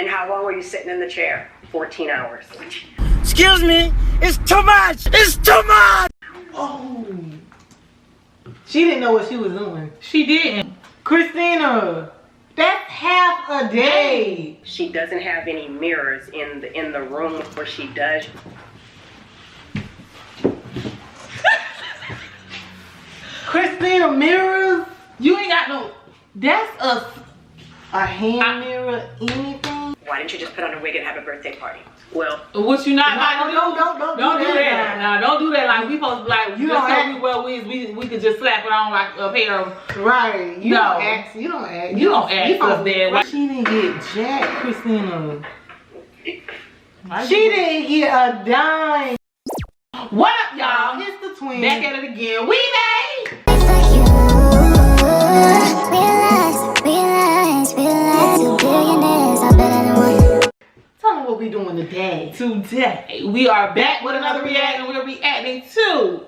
And how long were you sitting in the chair? 14 hours. Excuse me, it's too much! It's too much! Oh. She didn't know what she was doing. She didn't. Christina, that's half a day. She doesn't have any mirrors in the room where she does. Christina, mirrors? You ain't got no. That's a hand mirror, anything? Why didn't you just put on a wig and have a birthday party? Well, what you not like to do? Don't do that. Nah, don't do that. Like we supposed to like you just don't so we wear wigs, we could just slap it on like a pair of. Right. You don't ask. You don't ask. You don't ask us that. She didn't get jack, Christina. She didn't get a dime. What up, y'all? It's the twins. Back at it again. We made. Tell them what we doing today. Today we are back with another reaction. We're reacting to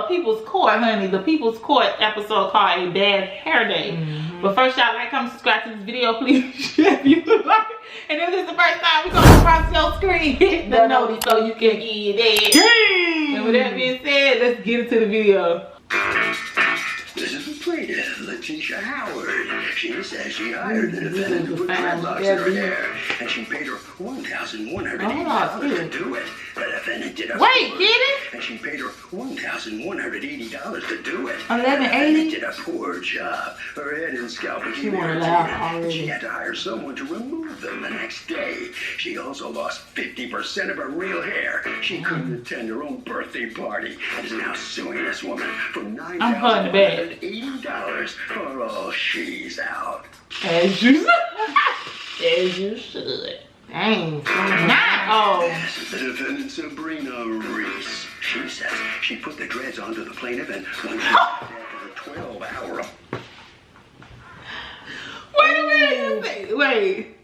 People's Court, honey. The People's Court episode called A Bad Hair Day. But first, y'all like, comment, subscribe to this video, please. If you like. And if this is the first time we're gonna cross your screen, hit the notice so you can get it. And with that being said, let's get into the video. This is the plaintiff, Letitia Howard. She says she hired the defendant to put dreadlocks in her hair, and she paid her $1,180 to do it. The defendant did a and she paid her $1,180 to do it. $1,180 did a poor job. Her head and scalp was she already. She had to hire someone to remove them the next day. She also lost 50% of her real hair. She couldn't attend her own birthday party and is now suing this woman for $9,180 for all she's out. As you should. Dang. This is the defendant, Sabrina Reese. She says she put the dreads onto the plaintiff and when she left after a 12-hour... Wait a minute. Wait.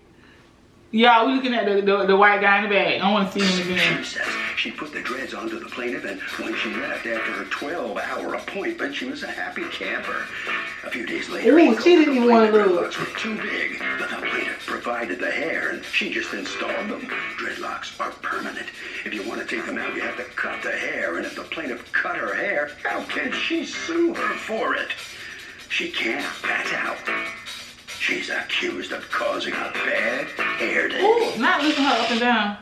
Y'all, we looking at the white guy in the back. I want to see him again. She says she put the dreads onto the plaintiff and when she left after her 12-hour appointment, she was a happy camper. A few days later, she didn't even want to look. Dreadlocks were too big, but the plaintiff provided the hair and she just installed them. Dreadlocks are permanent. If you want to take them out, you have to cut the hair, and if the plaintiff cut her hair, how can she sue her for it? She can't. That's out. She's accused of causing a bad hair day. Ooh, not looking her up and down.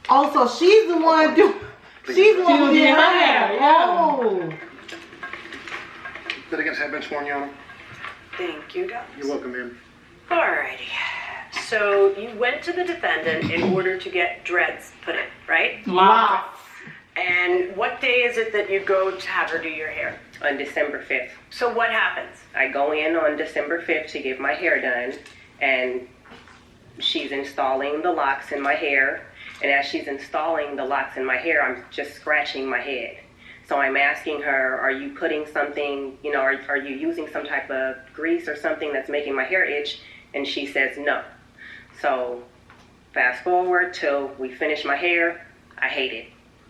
Also, she's the one doing. She's the one who did her hair. Oh. Litigants have been sworn, Your Honor. thank you, guys. You're welcome, ma'am. Alrighty. So you went to the defendant in order to get dreads put in, right? Lots. And what day is it that you go to have her do your hair? On December 5th. So what happens? I go in on December 5th to get my hair done, and she's installing the locks in my hair. And as she's installing the locks in my hair, I'm just scratching my head. So I'm asking her, are you putting something, you know, are you using some type of grease or something that's making my hair itch? And she says no. So fast forward till we finish my hair, I hate it.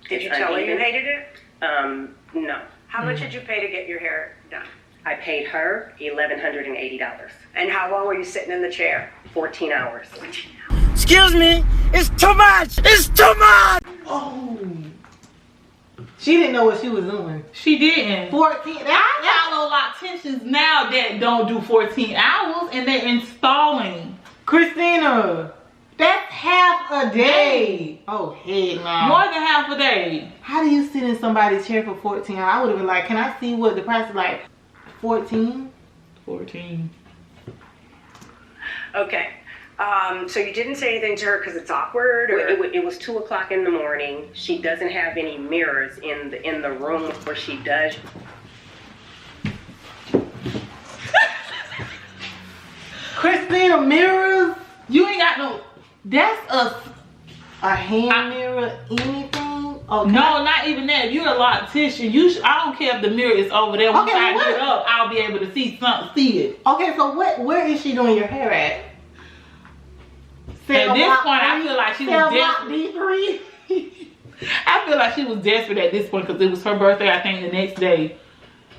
Did you tell her you hated it? No. How much did you pay to get your hair done? I paid her $1,180. And how long were you sitting in the chair? 14 hours. Excuse me, it's too much! It's too much! Oh. She didn't know what she was doing. She didn't. 14. I follow locticians now that don't do 14 hours and they're installing. Christina, that's half a day. Oh, heck no. More than half a day. How do you sit in somebody's chair for 14 hours? I would have been like, can I see what the price is like? 14? 14. Okay. So you didn't say anything to her because it's awkward, or It was 2 o'clock in the morning. She doesn't have any mirrors in the room where she does. Christina, mirrors? You ain't got no. That's a hand mirror, anything? Okay. No, not even that. If you're a loctician, I don't care if the mirror is over there. Once I get up, I'll be able to see it. Okay, so where is she doing your hair at? At this point, I feel like she was desperate. I feel like she was desperate at this point because it was her birthday, I think, the next day.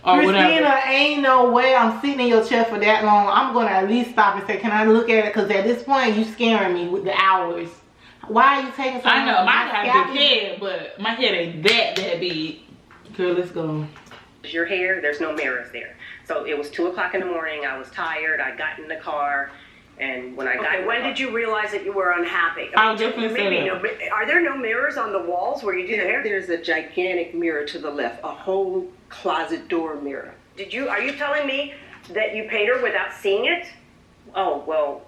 or Christina, whatever. ain't no way I'm sitting in your chair for that long. I'm gonna at least stop and say, can I look at it? Because at this point, you scaring me with the hours. Why are you taking so long? I know, mine My got a scalp big head, but my head ain't that big. Girl, let's go. Your hair, there's no mirrors there. So it was 2 o'clock in the morning. I was tired. I got in the car. And when I got in the when car, did you realize that you were unhappy? I was just gonna say maybe that. no, are there no mirrors on the walls where you do the hair? There's a gigantic mirror to the left, a whole closet door mirror. Are you telling me that you paid her without seeing it? oh, well,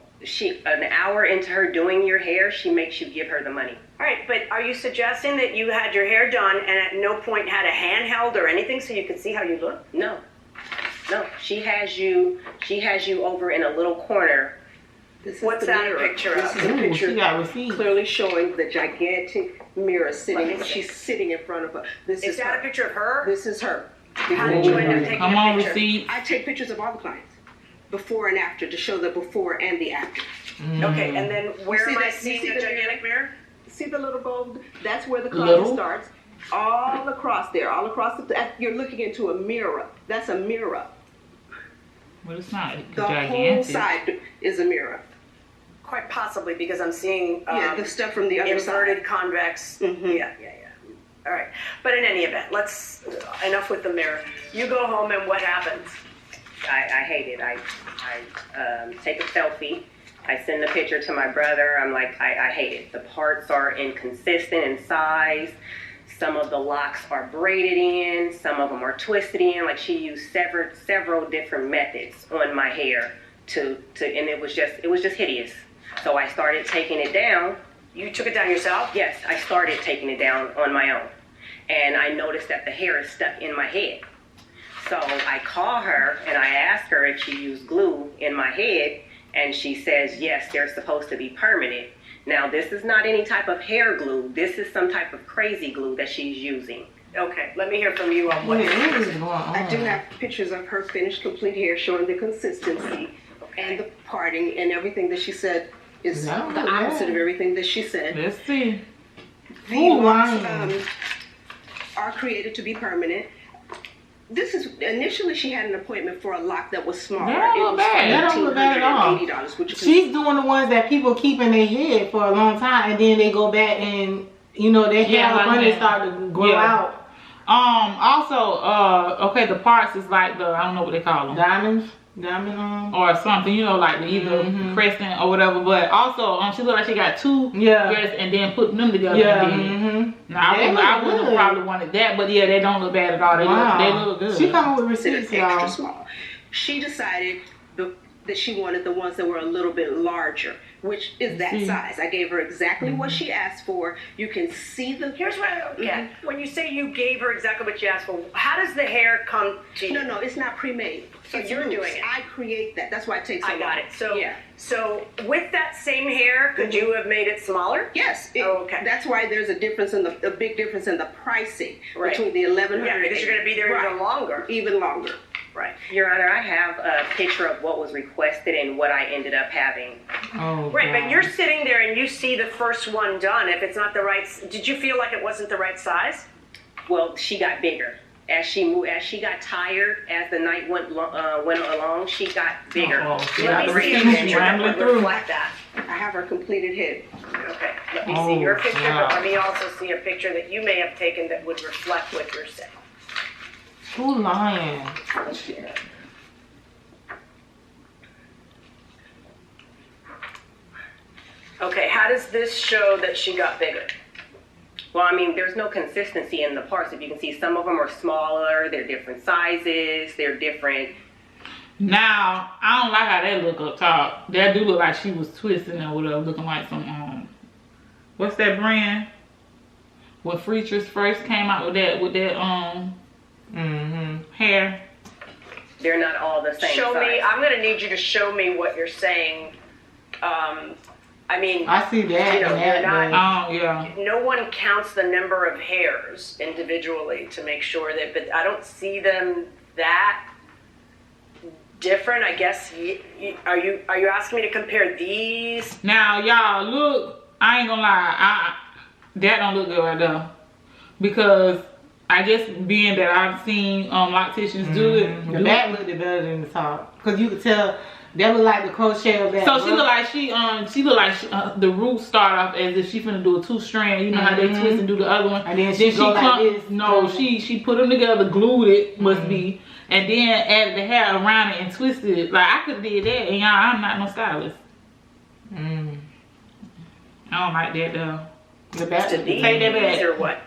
an hour into her doing your hair, she makes you give her the money. All right, but are you suggesting that you had your hair done and at no point had a handheld or anything so you could see how you look? No. She has you over in a little corner. This is What's the that a mirror. picture This of? is a Ooh, picture she got receipts. clearly showing the gigantic mirror Let sitting. me see. She's sitting in front of her. This Is is that a her. picture of her? This is her. How did you end up taking Come on, a picture? receipts. I take pictures of all the clients, before and after, to show the before and the after. Okay, and then where see am I that- you seeing see the the gigantic mirror? See the little gold? That's where the Little? closet starts. All across there, all across you're looking into a mirror. That's a mirror. But it's not The whole gigantic. side is a mirror. Quite possibly because I'm seeing Yeah, the stuff from the other inverted side. convex. Mhm. Yeah. All right, but in any event, enough with the mirror. You go home and what happens? I hate it. I take a selfie. I send the picture to my brother. I'm like, I hate it. The parts are inconsistent in size. Some of the locks are braided in. Some of them are twisted in. Like she used several different methods on my hair and it was just hideous. So I started taking it down. You took it down yourself? Yes, I started taking it down on my own. And I noticed that the hair is stuck in my head. So I call her and I ask her if she used glue in my head. And she says, yes, they're supposed to be permanent. Now, this is not any type of hair glue. This is some type of crazy glue that she's using. Okay, let me hear from you on what What you're is using. going on? I do have pictures of her finished, complete hair showing the consistency and the parting and everything that she said is No, the opposite of everything that she said. Let's see. The Oh, locks wow. are created to be permanent. This is initially she had an appointment for a lock that was smaller. That don't It look was bad. That don't look bad at all. $1,880, which is She's doing the ones that people keep in their head for a long time, and then they go back and their hair like up under that. start to grow Yeah. out. Also, okay, the parts is like I don't know what they call them. Diamond. Or something, like either crescent or whatever. But also, she looked like she got two Yeah. dresses and then put them together. Yeah. And then, Mm-hmm. now, They I look wouldn't have good. probably wanted that, but yeah, they don't look bad at all. They look good. She coming with considered receipts, extra y'all. small. She decided that she wanted the ones that were a little bit larger, which is that See. size. I gave her exactly what she asked for. You can see the. Here's what I don't get. When you say you gave her exactly what she asked for, how does the hair come to you? No, it's not pre-made. So It's you're loose. doing it. I create that. That's why it takes so I got long. it. So, yeah. so with that same hair, could you have made it smaller? Yes. Oh, okay. That's why there's a big difference in the pricing Right. between the 1100. Yeah, because you're going to be there even longer. Even longer. Right. Your Honor, I have a picture of what was requested and what I ended up having. Oh, Right, but God. you're sitting there and you see the first one done. If it's not the right, did you feel like it wasn't the right size? Well, she got bigger. As she got tired, as the night went along, she got bigger. Oh, she Let got me the see a receipts picture that rambling would through. reflect that. I have her completed head. Okay, let me Oh, see your picture, wow. but let me also see a picture that you may have taken that would reflect what you're saying. Who lying? Okay, how does this show that she got bigger? Well, I mean, there's no consistency in the parts. If you can see, some of them are smaller. They're different sizes. They're different. Now, I don't like how that look up top. That do look like she was twisting or whatever, looking like some what's that brand? When Freatress first came out with that hair. They're not all the same Show size. me, I'm gonna need you to show me what you're saying. I mean, I see that. You know, and that, you're not- but- Yeah. no one counts the number of hairs individually to make sure that, but I don't see them that different. I guess, are you asking me to compare these? Now, y'all, look, I ain't gonna lie, that don't look good right there. Because I guess being that I've seen locticians do it. The back looked better than the top, cause you could tell that looked like the crochet of that. So she looked like she looked like the roots start off as if she finna do a 2-strand. You know how they twist and do the other one, and then she go like this. No, she put them together, glued it, must be, and then added the hair around it and twisted it. Like I could have did that, and y'all, I'm not no stylist. I don't like that though. The back. Take that back. Or what?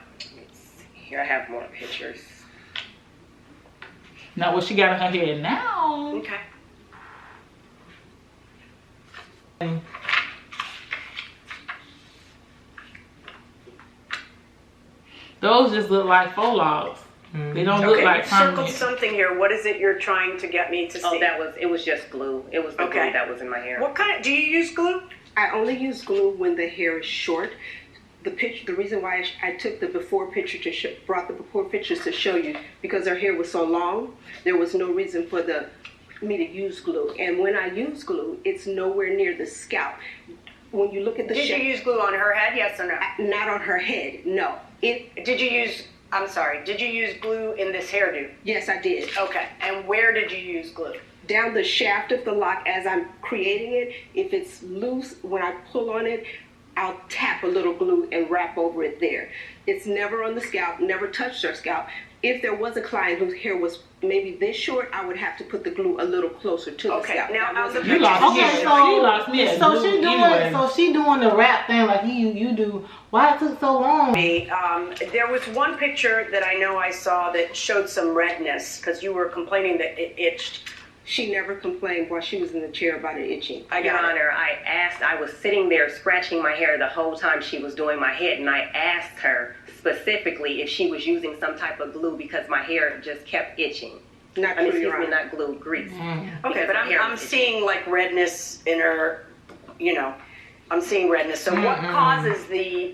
Here I have more pictures. Not what she got in her head now. Okay. Those just look like faux logs. They don't look like circle permanent. something here. What is it you're trying to get me to see? Oh, it was just glue. It was the glue that was in my hair. What kind of, do you use glue? I only use glue when the hair is short. The reason why I took the before picture brought the before pictures to show you, because her hair was so long, there was no reason for me to use glue. And when I use glue, it's nowhere near the scalp. When you look at the Did you use glue on her head? Yes or no? Not on her head, no. Did you use glue in this hairdo? Yes, I did. Okay, and where did you use glue? Down the shaft of the lock as I'm creating it. If it's loose, when I pull on it, I'll tap a little glue and wrap over it there. It's never on the scalp, never touched her scalp. If there was a client whose hair was maybe this short, I would have to put the glue a little closer to the scalp. Now on the You lost Okay, me. So she doing the wrap thing like you do. Why it took so long? There was one picture that I know I saw that showed some redness because you were complaining that it itched. She never complained while she was in the chair about it itching. Your Honor, I was sitting there scratching my hair the whole time she was doing my head, and I asked her specifically if she was using some type of glue because my hair just kept itching. Not glue, not glue, grease. Okay, but I'm seeing like redness in her, I'm seeing redness. So what causes the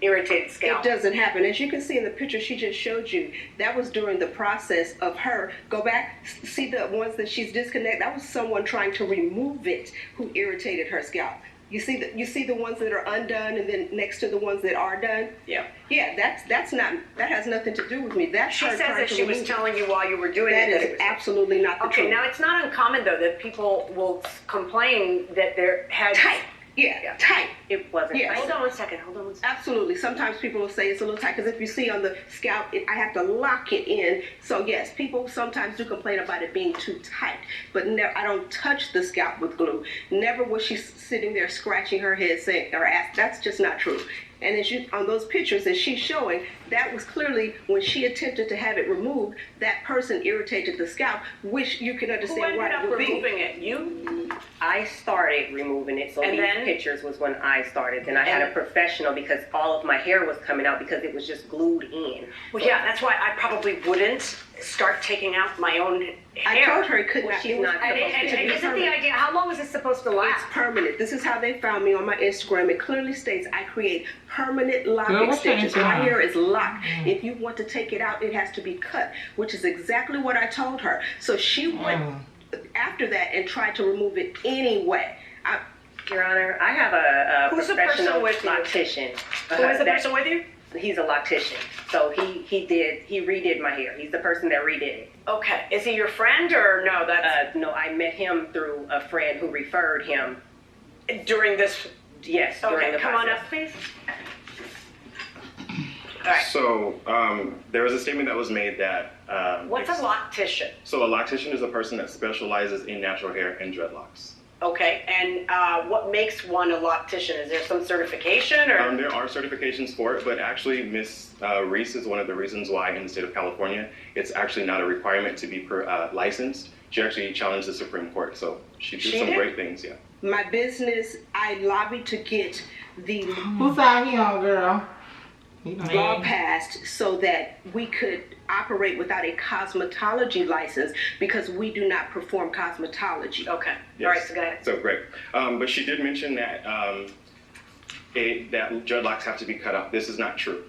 irritated scalp? It doesn't happen. As you can see in the picture she just showed you, that was during the process of her. Go back, see the ones that she's disconnected. That was someone trying to remove it who irritated her scalp. You see the ones that are undone, and then next to the ones that are done. Yeah. Yeah, that has nothing to do with me. That's She her says trying that to she was remove telling you while you were doing That it. is absolutely not the truth. Okay, now it's not uncommon though that people will complain that their heads tight. Yeah, tight. It wasn't tight. Hold on one second. Absolutely. Sometimes people will say it's a little tight because if you see on the scalp, I have to lock it in. So yes, people sometimes do complain about it being too tight. But I don't touch the scalp with glue. Never was she sitting there scratching her head saying or ask. That's just not true. And on those pictures that she's showing, that was clearly when she attempted to have it removed, that person irritated the scalp, which you can understand why it would be. Who ended up removing it? You? I started removing it, so And these then? pictures was when I started. Then I had a professional because all of my hair was coming out because it was just glued in. Well, yeah, that's why I probably wouldn't start taking out my own hair. I told her it could not. She's not supposed to And be isn't the idea, how long is it supposed to last? It's permanent. This is how they found me on my Instagram. It clearly states I create permanent lock Girl, what's your extensions. My Instagram? hair is locked. If you want to take it out, it has to be cut, which is exactly what I told her. So she went after that and tried to remove it anyway. Your Honor, I have a Who's the person professional with you? loctician. Who is the person with you? He's a loctician. So he redid my hair. He's the person that redid it. Okay. Is he your friend or no? No, I met him through a friend who referred him. During this. Yes, during Okay, the come on process. up, please. All right. So there was a statement that was made that. What's a loctician? So a loctician is a person that specializes in natural hair and dreadlocks. Okay, and what makes one a loctician? Is there some certification or? There are certifications for it, but actually Miss Reese is one of the reasons why in the state of California, it's actually not a requirement to be licensed. She actually challenged the Supreme Court, so she did some great things, yeah. My business, I lobbied to get the Whose side he on, girl? law passed so that we could operate without a cosmetology license because we do not perform cosmetology. Okay. Yes. All right, so go ahead. So great. But she did mention that that dreadlocks have to be cut off. This is not true.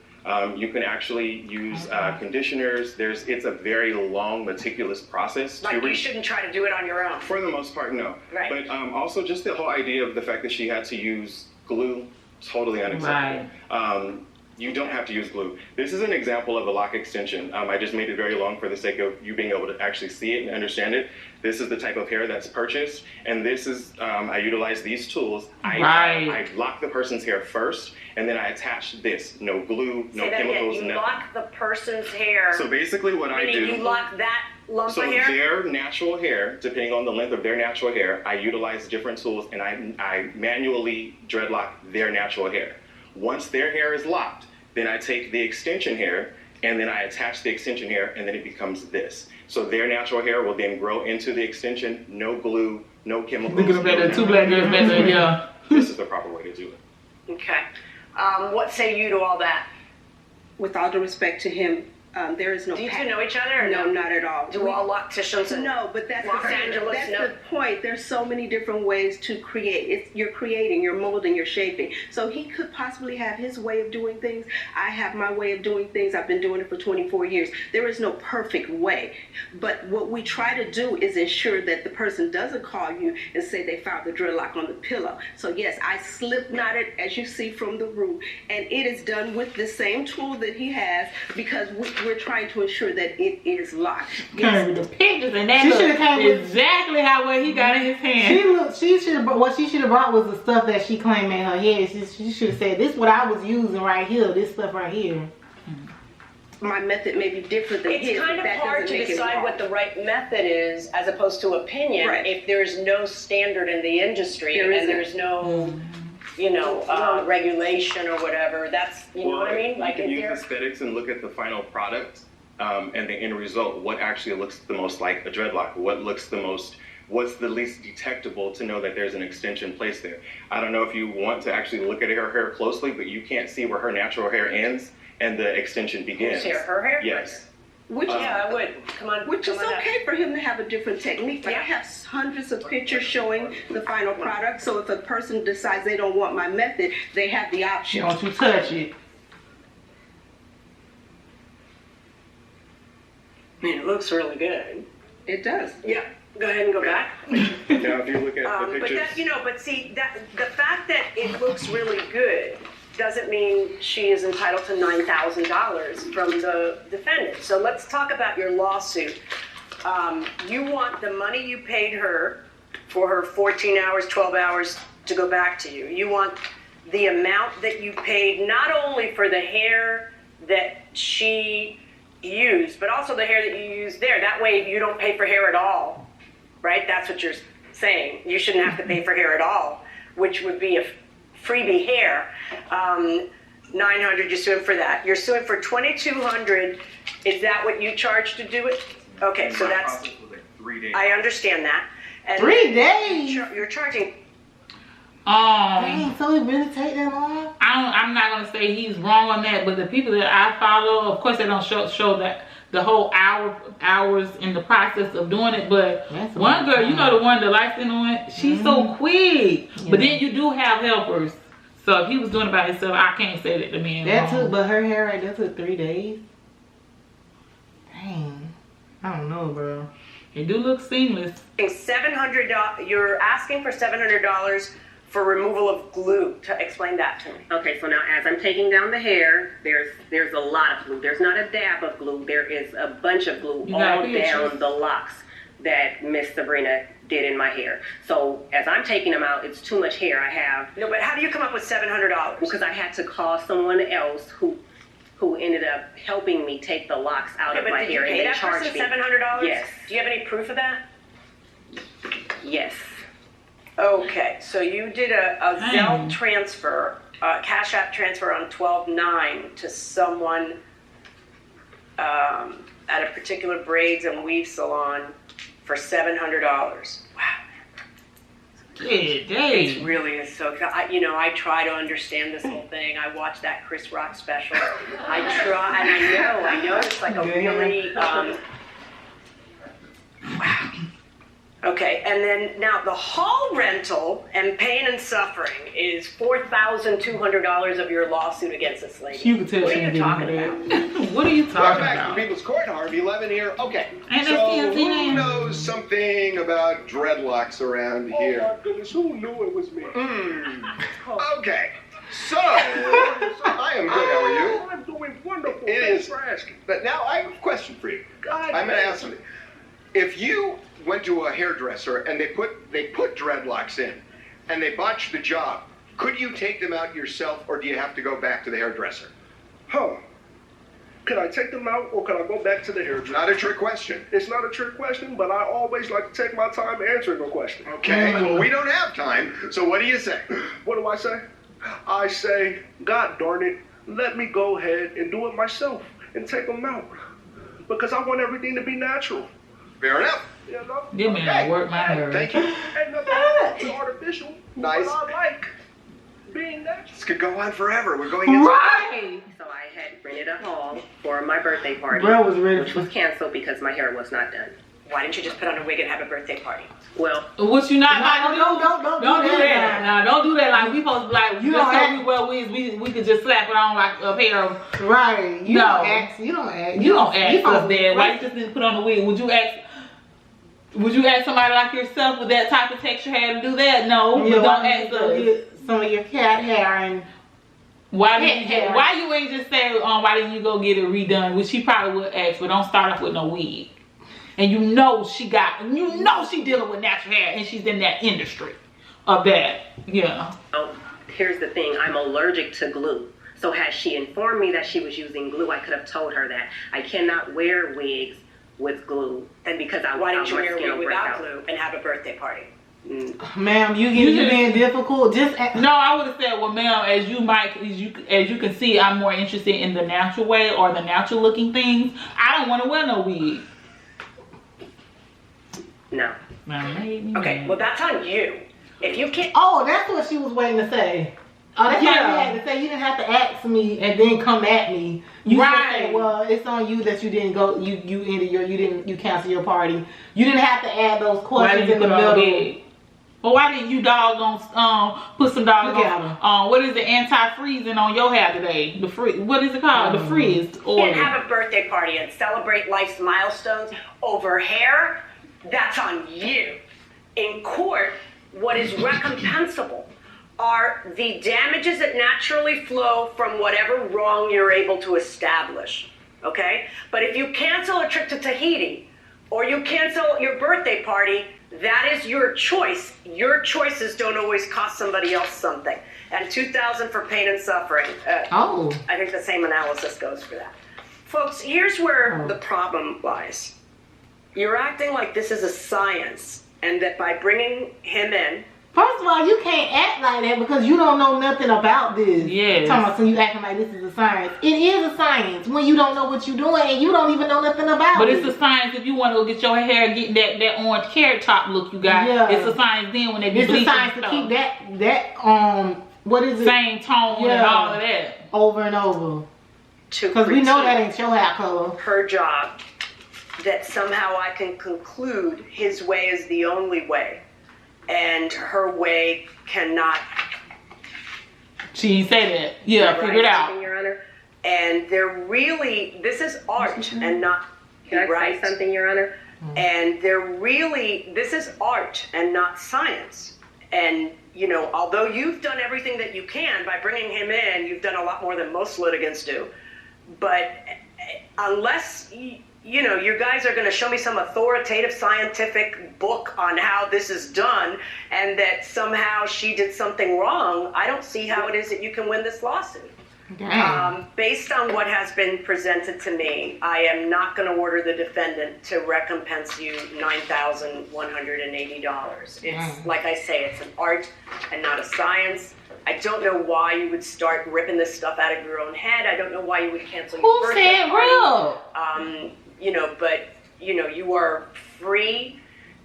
You can actually use conditioners. It's a very long, meticulous process. Like you shouldn't try to do it on your own. For the most part, no. Right. But also just the whole idea of the fact that she had to use glue, totally unacceptable. Right. You don't have to use glue. This is an example of a lock extension. I just made it very long for the sake of you being able to actually see it and understand it. This is the type of hair that's purchased, and this is, I utilize these tools. I lock the person's hair first, and then I attach this. No glue, no chemicals, You nothing. lock the person's hair. So basically what I do. You lock that lump So of hair? their natural hair, depending on the length of their natural hair, I utilize different tools, and I manually dreadlock their natural hair. Once their hair is locked, then I take the extension hair, and then I attach the extension hair, and then it becomes this. So their natural hair will then grow into the extension, no glue, no chemicals. Look at the two black girls back there, yeah. This is the proper way to do it. Okay. What say you to all that? With all due respect to him, there is no. Do you two know each other? Or no, not at all. Do all locticians? No, but that's Los Angeles. That's the point. There's so many different ways to create. You're creating, you're molding, you're shaping. So he could possibly have his way of doing things. I have my way of doing things. I've been doing it for 24 years. There is no perfect way. But what we try to do is ensure that the person doesn't call you and say they found the dreadlock on the pillow. So yes, I slip knot it, as you see from the root, and it is done with the same tool that he has, because we're trying to ensure that it is locked. Came with the pictures, and that looks exactly how well he got in his hand. She should have. What she should have brought was the stuff that she claimed in her head. She should have said, "This is what I was using right here. This stuff right here." My method may be different than his. It's kind of hard to decide what the right method is as opposed to opinion if there's no standard in the industry and there's no, regulation or whatever. That's, you know what I mean? Like, you can use aesthetics and look at the final product and the end result. What actually looks the most like a dreadlock? What's the least detectable to know that there's an extension placed there? I don't know if you want to actually look at her hair closely, but you can't see where her natural hair ends and the extension begins. Whose hair? Her hair? Yes. I would. Come on. Which is okay for him to have a different technique, but I have hundreds of pictures showing the final product, so if a person decides they don't want my method, they have the option. Don't you touch it. I mean, it looks really good. It does. Yeah. Go ahead and go back. Now, if you look at the pictures. But see, that the fact that it looks really good doesn't mean she is entitled to $9,000 from the defendant. So let's talk about your lawsuit. You want the money you paid her for her 14 hours, 12 hours to go back to you. You want the amount that you paid not only for the hair that she used, but also the hair that you used there. That way you don't pay for hair at all, right? That's what you're saying. You shouldn't have to pay for hair at all, which would be a freebie hair. $900, you're suing for that. You're suing for $2,200. Is that what you charge to do it? Okay, so that's. Process was like 3 days. I understand that. And 3 days. You're charging. Dang, so it really take that long? I'm not gonna say he's wrong on that, but the people that I follow, of course, they don't show that the whole hours in the process of doing it. But one girl, you know, the one, the light-skinned one, she's so quick. Yeah. But then you do have helpers. So if he was doing it by himself, I can't say that the man. That took, but her hair right there took 3 days. Dang, I don't know, bro. It do look seamless. $700. You're asking for $700 for removal of glue. To explain that to me. Okay, so now as I'm taking down the hair, there's a lot of glue. There's not a dab of glue. There is a bunch of glue all down the locks that Miss Sabrina did in my hair. So as I'm taking them out, it's too much hair. I have. No, but how do you come up with $700? Because I had to call someone else who ended up helping me take the locks out of my hair, and they charged me $700. Yes. Do you have any proof of that? Yes. Okay, so you did a Zelle transfer, Cash App transfer on 12/9 to someone at a particular braids and weave salon for $700. Wow. It really is so. I try to understand this whole thing. I watch that Chris Rock special. I try, and I know it's like a really. Wow. Okay, and then now the hall rental and pain and suffering is $4,200 of your lawsuit against this lady. You can tell what are you talking about? What are you talking Welcome back about? to People's Court, Harvey 11 here. Okay, And so who knows something about dreadlocks around here? Oh my goodness, who knew it was me? Okay, so I I am good. How are you? I'm doing wonderful. It Thanks is. for asking. But now I have a question for you. God, I'm going to ask something. If you went to a hairdresser and they put dreadlocks in, and they botched the job, could you take them out yourself, or do you have to go back to the hairdresser? Huh. Could I take them out or could I go back to the hairdresser? Not a trick question. It's not a trick question, but I always like to take my time answering a question. Okay. Well, we don't have time. So what do you say? What do I say? I say, God darn it, let me go ahead and do it myself and take them out. Because I want everything to be natural. Fair enough. You know? This man work my nerves. Thank you. Ain't nothing artificial. Nice. But I like being natural. This could go on forever. We're going into Right. So I had rented a hall for my birthday party, Bro was ready which was canceled because my hair was not done. Why didn't you just put on a wig and have a birthday party? Well, What you not like to do? Don't do that. Nah, don't do that. Like we supposed to be like, You just don't 'cause act- we wear wigs, we could just slap it on like a pair of. Right. You No. don't ask. You don't ask. You don't ask us don't- that. Why you just didn't put on a wig? Would you ask? Would you ask somebody like yourself with that type of texture hair to do that? No, Yeah, but don't why ask don't you us. get some of your cat hair and Why Head didn't you? hair. Why you ain't just say, why didn't you go get it redone? Which she probably would ask, but don't start off with no wig. And you know she dealing with natural hair, and she's in that industry of that. Yeah. here's the thing, I'm allergic to glue. So had she informed me that she was using glue, I could have told her that. I cannot wear wigs with glue, and because Why didn't you my wear a skin wig will break without out. glue and have a birthday party? ma'am, you being difficult. Just No, I would have said, well, ma'am, as you can see, I'm more interested in the natural way or the natural looking things. I don't want to wear no wig. No. Okay, well that's on you. If you can't, oh, that's what she was waiting to say. Oh, that's what you had to say. You didn't have to ask me and then come at me. You just say, well, it's on you that you didn't go. You cancel your party. You didn't have to add those questions in the middle. Well, why didn't you doggone put some doggone what is it, anti-freezing on your hair today? The what is it called? The freeze oil. can't have a birthday party and celebrate life's milestones over hair, that's on you. In court, what is recompensable are the damages that naturally flow from whatever wrong you're able to establish, okay? But if you cancel a trip to Tahiti or you cancel your birthday party, that is your choice. Your choices don't always cost somebody else something. And $2,000 for pain and suffering. I think the same analysis goes for that. Folks, here's where the problem lies. You're acting like this is a science and that by bringing him in, First of all, you can't act like that because you don't know nothing about this. Yes. Talking about so you acting like this is a science. It is a science when you don't know what you're doing and you don't even know nothing about But it. it's a science if you want to go get your hair, get that orange carrot top look you got. Yeah. It's a science then when they be It's a bleaching science to stuff. keep that what is it? Same tone and all of that. Over and over. to Because we know that critique ain't your hair color. her job, that somehow I can conclude his way is the only way, and her way cannot. She didn't say that. Yeah, figure it out. Your Honor, And this is art and not. can I say something, Your Honor? And this is art and not science. And, although you've done everything that you can by bringing him in, you've done a lot more than most litigants do. But unless, you guys are going to show me some authoritative scientific book on how this is done and that somehow she did something wrong, I don't see how it is that you can win this lawsuit. Based on what has been presented to me, I am not going to order the defendant to recompense you $9,180. It's like I say, it's an art and not a science. I don't know why you would start ripping this stuff out of your own head. I don't know why you would cancel your Who birthday said party. real? But you are free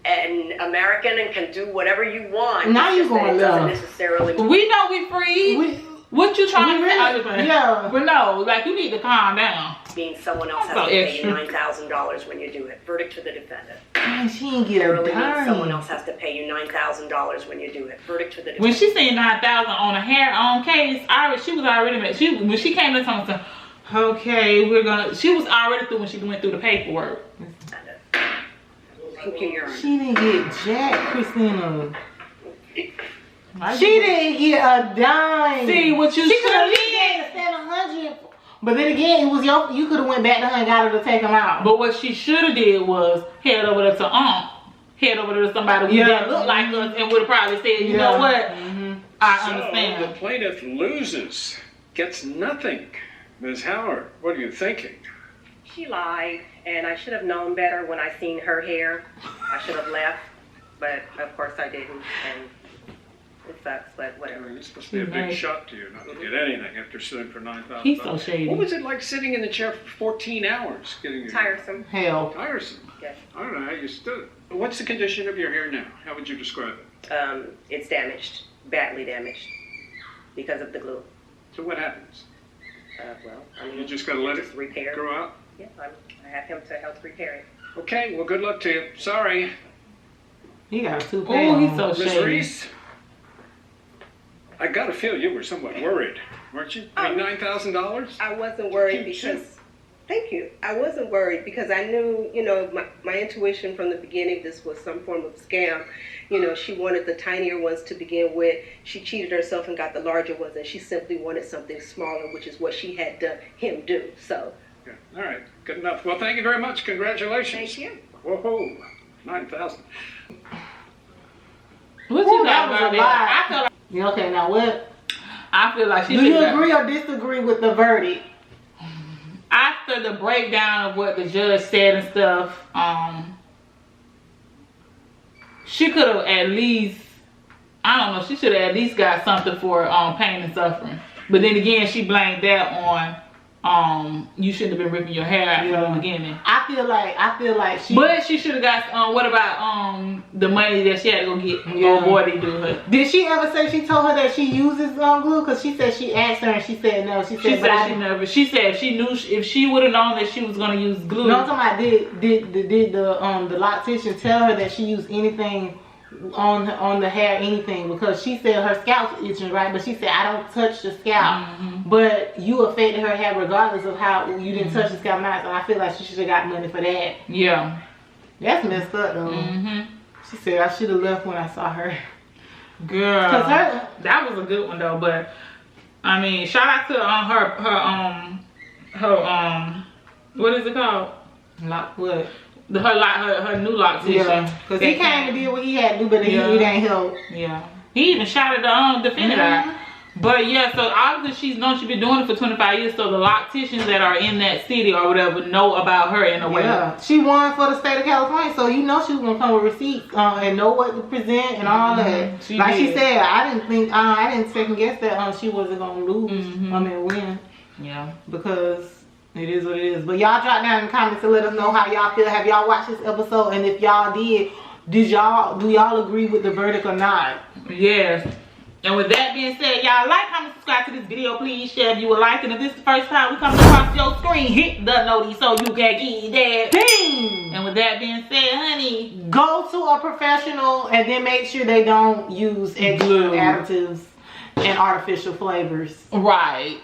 and American and can do whatever you want. Now you It's just that going it doesn't left. necessarily. We know we free. What you trying to say? Yeah. But no, like you need to calm down. Means someone else has So to pay you extra. $9,000 when you do it. Verdict for the defendant. Man, she didn't get a Literally means someone dime. else has to pay you $9,000 when you do it. Verdict for the When defendant. she said 9,000 on a hair on case, she was already mad. When she came to tell me, okay, she was already through when she went through the paperwork. Thank you, Your Honor. She didn't get jack, Christina. She didn't get a dime. See what you She could have should at least gave $700. But then again, it was you could have went back to her and got her to take them out. But what she should have did was head over there to head over there to somebody who didn't look like us and would have probably said, you know what, I understand. The plaintiff loses, gets nothing. Ms. Howard, what are you thinking? She lied, and I should have known better when I seen her hair. I should have left, but of course I didn't, and it sucks, but whatever. It's supposed to be a big shock to you not to get anything after suing for $9,000. He's so shady. What was it like sitting in the chair for 14 hours? Getting your Tiresome. Hell. Tiresome. Yes. I don't know how you stood it. What's the condition of your hair now? How would you describe it? It's damaged, badly damaged, because of the glue. So what happens? Well, I mean, You just gotta let it just repair. grow out? Yeah, I have him to help repair it. Okay, well, good luck to you. Sorry. He got a toupee. Oh, he's so Miss shady. Reese, I gotta feel you were somewhat worried, weren't you? I mean, $9,000? I wasn't worried because, thank you. I wasn't worried because I knew, my intuition from the beginning, this was some form of scam. She wanted the tinier ones to begin with. She cheated herself and got the larger ones, and she simply wanted something smaller, which is what she had done him do. So. Okay. All right, good enough. Well, thank you very much. Congratulations. Thank you. Whoa, 9,000. What you that got was about a that? lie. I feel like Yeah, okay, now what? she Do you should have. agree or disagree with the verdict? After the breakdown of what the judge said and stuff, she could have at least, I don't know, she should have at least got something for pain and suffering. But then again, she blamed that on you shouldn't have been ripping your hair out from the beginning. I feel like she. But she should have got what about the money that she had to go get old boy to do her? Did she ever say she told her that she uses glue? Because she said she asked her and she said no. She said, she never. She said if she would have known that she was gonna use glue. No, I'm talking about did the loctician tell her that she used anything on the hair, anything? Because she said her scalp's itching, right? But she said I don't touch the scalp. But you affected her hair regardless of how you didn't touch the scalp. So I feel like she should have got money for that. Yeah. That's messed up though. She said I should have left when I saw her. Girl, that was a good one though. But I mean, shout out to her what is it called? What? Her new loctician. Yeah, because he came and did what he had to do, but it ain't help. Yeah. He even shouted the defendant out. But yeah, so obviously she's been doing it for 25 years, so the locticians that are in that city or whatever know about her in a way. Yeah, she won for the state of California, so you know she was gonna come with receipts and know what to present and all that. She said, I didn't second guess that she wasn't gonna lose. I mean, win. Yeah, because it is what it is. But y'all drop down in the comments and let us know how y'all feel. Have y'all watched this episode? And if y'all do y'all agree with the verdict or not? Yes. And with that being said, y'all like, comment, subscribe to this video. Please share if you would like. And if this is the first time we come across your screen, hit the notice so you can get that ding. And with that being said, honey, go to a professional and then make sure they don't use extra additives and artificial flavors. Right.